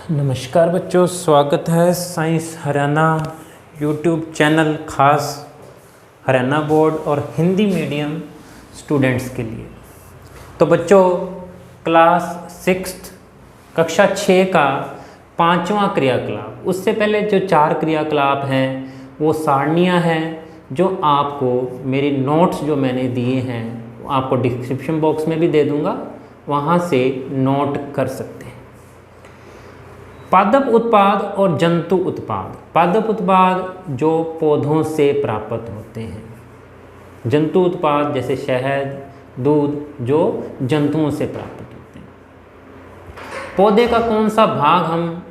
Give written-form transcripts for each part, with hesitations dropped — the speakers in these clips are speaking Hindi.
नमस्कार बच्चों, स्वागत है साइंस हरियाणा यूट्यूब चैनल खास हरियाणा बोर्ड और हिंदी मीडियम स्टूडेंट्स के लिए। तो बच्चों, क्लास 6 कक्षा 6 का 5वां क्रियाकलाप, उससे पहले जो 4 क्रियाकलाप हैं वो सारणियाँ हैं जो आपको मेरे नोट्स जो मैंने दिए हैं आपको डिस्क्रिप्शन बॉक्स में भी दे दूँगा, वहाँ से नोट कर सकते हैं। पादप उत्पाद और जंतु उत्पाद। पादप उत्पाद जो पौधों से प्राप्त होते हैं, जंतु उत्पाद जैसे शहद, दूध जो जंतुओं से प्राप्त होते हैं। पौधे का कौन सा भाग हम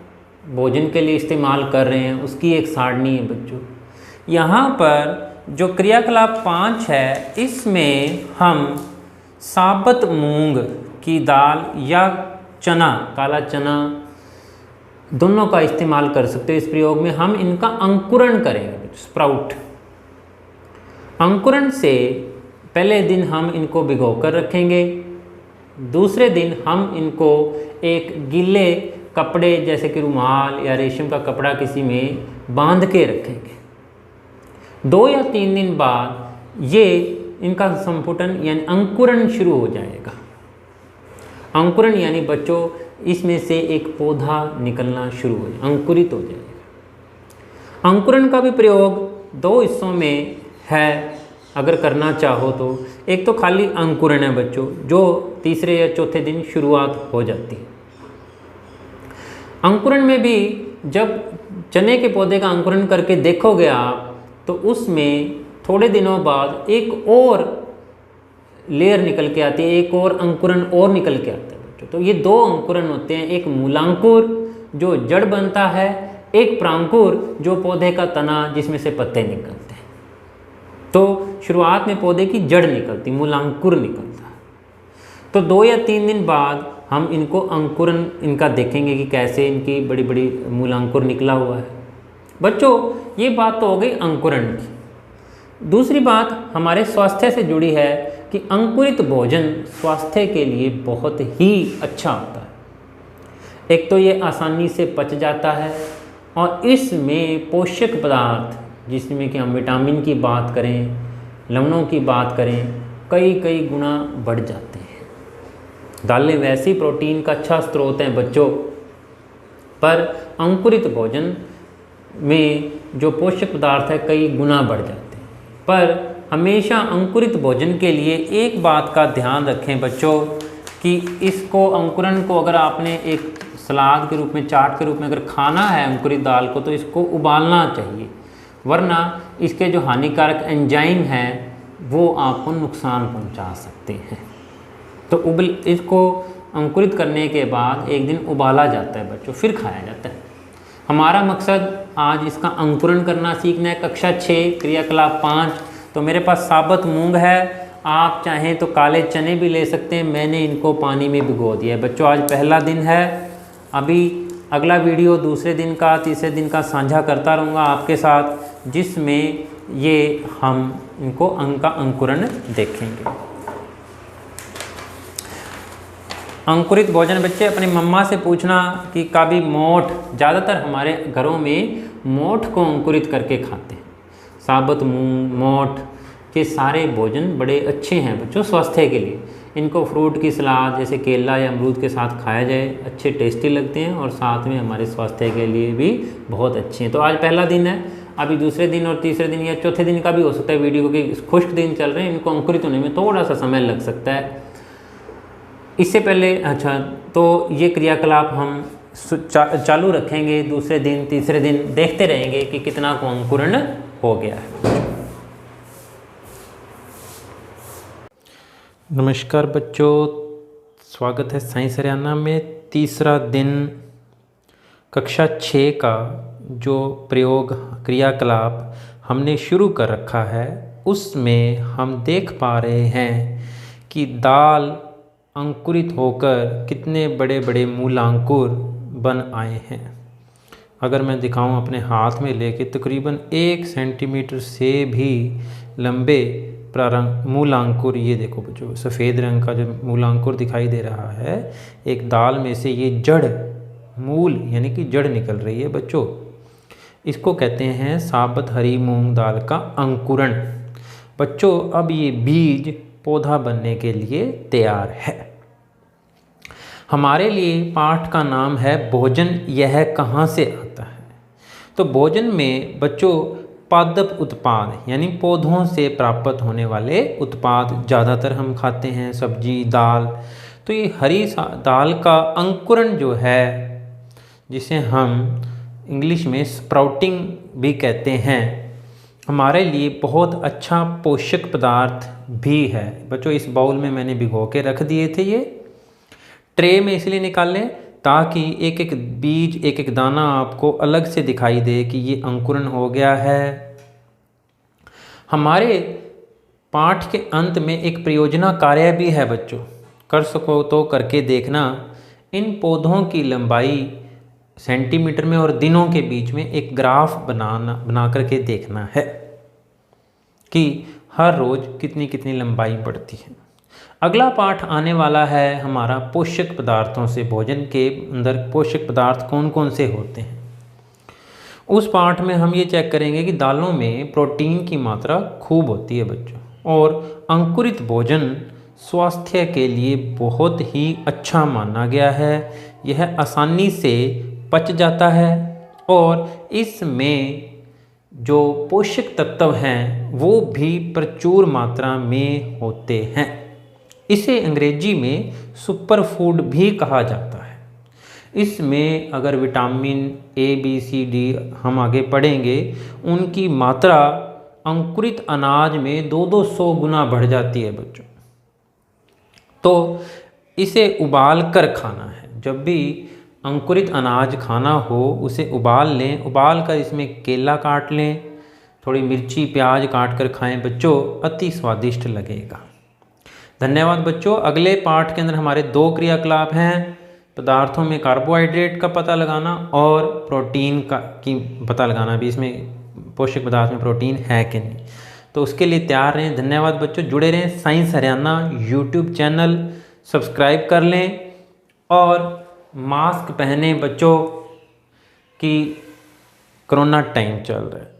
भोजन के लिए इस्तेमाल कर रहे हैं उसकी एक सारणी है बच्चों। यहाँ पर जो क्रियाकलाप 5 है, इसमें हम साबुत मूंग की दाल या चना, काला चना, दोनों का इस्तेमाल कर सकते हैं। इस प्रयोग में हम इनका अंकुरण करेंगे, स्प्राउट। अंकुरण से पहले दिन हम इनको भिगो कर रखेंगे, दूसरे दिन हम इनको एक गीले कपड़े जैसे कि रुमाल या रेशम का कपड़ा किसी में बांध के रखेंगे। 2 या 3 दिन बाद ये इनका संपुटन यानी अंकुरण शुरू हो जाएगा। अंकुरण यानी बच्चों इसमें से एक पौधा निकलना शुरू हो जाए, अंकुरित हो जाएगा। अंकुरण का भी प्रयोग 2 हिस्सों में है अगर करना चाहो तो। एक तो खाली अंकुरण है बच्चों, जो तीसरे या चौथे दिन शुरुआत हो जाती है। अंकुरण में भी जब चने के पौधे का अंकुरण करके देखोगे आप, तो उसमें थोड़े दिनों बाद एक और लेयर निकल के आती है, एक और अंकुरण और निकल के आता है बच्चों। तो ये 2 अंकुरण होते हैं, एक मूलांकुर जो जड़ बनता है, एक प्रांकुर जो पौधे का तना जिसमें से पत्ते निकलते हैं। तो शुरुआत में पौधे की जड़ निकलती, मूलांकुर निकलता है। तो 2 या 3 दिन बाद हम इनको अंकुरण इनका देखेंगे कि कैसे इनकी बड़ी बड़ी मूलांकुर निकला हुआ है। बच्चों, ये बात तो हो गई अंकुरण की। दूसरी बात हमारे स्वास्थ्य से जुड़ी है कि अंकुरित भोजन स्वास्थ्य के लिए बहुत ही अच्छा होता है। एक तो ये आसानी से पच जाता है और इसमें पोषक पदार्थ, जिसमें कि हम विटामिन की बात करें, लवणों की बात करें, कई गुना बढ़ जाते हैं। दालें वैसे ही प्रोटीन का अच्छा स्रोत हैं बच्चों, पर अंकुरित भोजन में जो पोषक पदार्थ है कई गुना बढ़ जाते हैं। पर हमेशा अंकुरित भोजन के लिए एक बात का ध्यान रखें बच्चों कि इसको अंकुरण को अगर आपने एक सलाद के रूप में, चाट के रूप में अगर खाना है अंकुरित दाल को, तो इसको उबालना चाहिए, वरना इसके जो हानिकारक एंजाइम हैं वो आपको नुकसान पहुंचा सकते हैं। तो इसको अंकुरित करने के बाद एक दिन उबाला जाता है बच्चों, फिर खाया जाता है। हमारा मकसद आज इसका अंकुरण करना सीखना है। कक्षा 6 क्रियाकलाप 5। तो मेरे पास साबुत मूंग है, आप चाहें तो काले चने भी ले सकते हैं। मैंने इनको पानी में भिगो दिया है बच्चों। आज पहला दिन है, अभी अगला वीडियो दूसरे दिन का, तीसरे दिन का साझा करता रहूँगा आपके साथ, जिसमें ये हम इनको का अंकुरण देखेंगे। अंकुरित भोजन बच्चे अपनी मम्मा से पूछना कि कभी मोठ, ज़्यादातर हमारे घरों में मोठ को अंकुरित करके खाते हैं। साबुत मूंग, मोठ, ये सारे भोजन बड़े अच्छे हैं बच्चों स्वास्थ्य के लिए। इनको फ्रूट की सलाद जैसे केला या अमरूद के साथ खाया जाए, अच्छे टेस्टी लगते हैं और साथ में हमारे स्वास्थ्य के लिए भी बहुत अच्छे हैं। तो आज पहला दिन है, अभी दूसरे दिन और तीसरे दिन या चौथे दिन का भी हो सकता है वीडियो, क्योंकि खुश्क दिन चल रहे हैं, इनको अंकुरित होने में थोड़ा सा समय लग सकता है। इससे पहले अच्छा, तो ये क्रियाकलाप हम चालू रखेंगे दूसरे दिन, तीसरे दिन, देखते रहेंगे कि कितना को अंकुरण हो गया है। नमस्कार बच्चों, स्वागत है साइंस हरियाणा में। तीसरा दिन कक्षा 6 का जो प्रयोग क्रियाकलाप हमने शुरू कर रखा है, उसमें हम देख पा रहे हैं कि दाल अंकुरित होकर कितने बड़े बड़े मूलांकुर बन आए हैं। अगर मैं दिखाऊं अपने हाथ में लेके, तकरीबन 1 सेंटीमीटर से भी लंबे मूलांकुर, ये देखो बच्चों, सफ़ेद रंग का जो मूलांकुर दिखाई दे रहा है, एक दाल में से ये जड़ मूल यानी कि जड़ निकल रही है बच्चों। इसको कहते हैं साबुत हरी मूंग दाल का अंकुरण। बच्चों अब ये बीज पौधा बनने के लिए तैयार है। हमारे लिए पाठ का नाम है भोजन यह कहाँ से आता है। तो भोजन में बच्चों पादप उत्पाद यानी पौधों से प्राप्त होने वाले उत्पाद ज़्यादातर हम खाते हैं, सब्जी, दाल। तो ये हरी दाल का अंकुरण जो है, जिसे हम इंग्लिश में स्प्राउटिंग भी कहते हैं, हमारे लिए बहुत अच्छा पोषक पदार्थ भी है। बच्चों इस बाउल में मैंने भिगो के रख दिए थे, ये ट्रे में इसलिए निकालें ताकि एक एक बीज, एक एक दाना आपको अलग से दिखाई दे कि ये अंकुरण हो गया है। हमारे पाठ के अंत में एक परियोजना कार्य भी है बच्चों, कर सको तो करके देखना। इन पौधों की लंबाई सेंटीमीटर में और दिनों के बीच में एक ग्राफ बना करके देखना है कि हर रोज़ कितनी कितनी लंबाई बढ़ती है। अगला पाठ आने वाला है हमारा पोषक पदार्थों से। भोजन के अंदर पोषक पदार्थ कौन कौन से होते हैं, उस पाठ में हम ये चेक करेंगे कि दालों में प्रोटीन की मात्रा खूब होती है बच्चों, और अंकुरित भोजन स्वास्थ्य के लिए बहुत ही अच्छा माना गया है। यह आसानी से पच जाता है और इसमें जो पोषक तत्व हैं वो भी प्रचुर मात्रा में होते हैं। इसे अंग्रेजी में सुपर फूड भी कहा जाता है। इसमें अगर vitamin A, B, C, D हम आगे पढ़ेंगे, उनकी मात्रा अंकुरित अनाज में 200 गुना बढ़ जाती है बच्चों। तो इसे उबाल कर खाना है। जब भी अंकुरित अनाज खाना हो उसे उबाल लें, उबाल कर इसमें केला काट लें, थोड़ी मिर्ची प्याज काट कर खाएं बच्चों, अति स्वादिष्ट लगेगा। धन्यवाद बच्चों। अगले पाठ के अंदर हमारे 2 क्रियाकलाप हैं, पदार्थों में कार्बोहाइड्रेट का पता लगाना और प्रोटीन का की पता लगाना भी, इसमें पोषक पदार्थ में प्रोटीन है कि नहीं। तो उसके लिए तैयार रहें। धन्यवाद बच्चों। जुड़े रहें। Science Haryana YouTube channel subscribe कर लें और मास्क पहने बच्चों, कि कोरोना टाइम चल रहा है।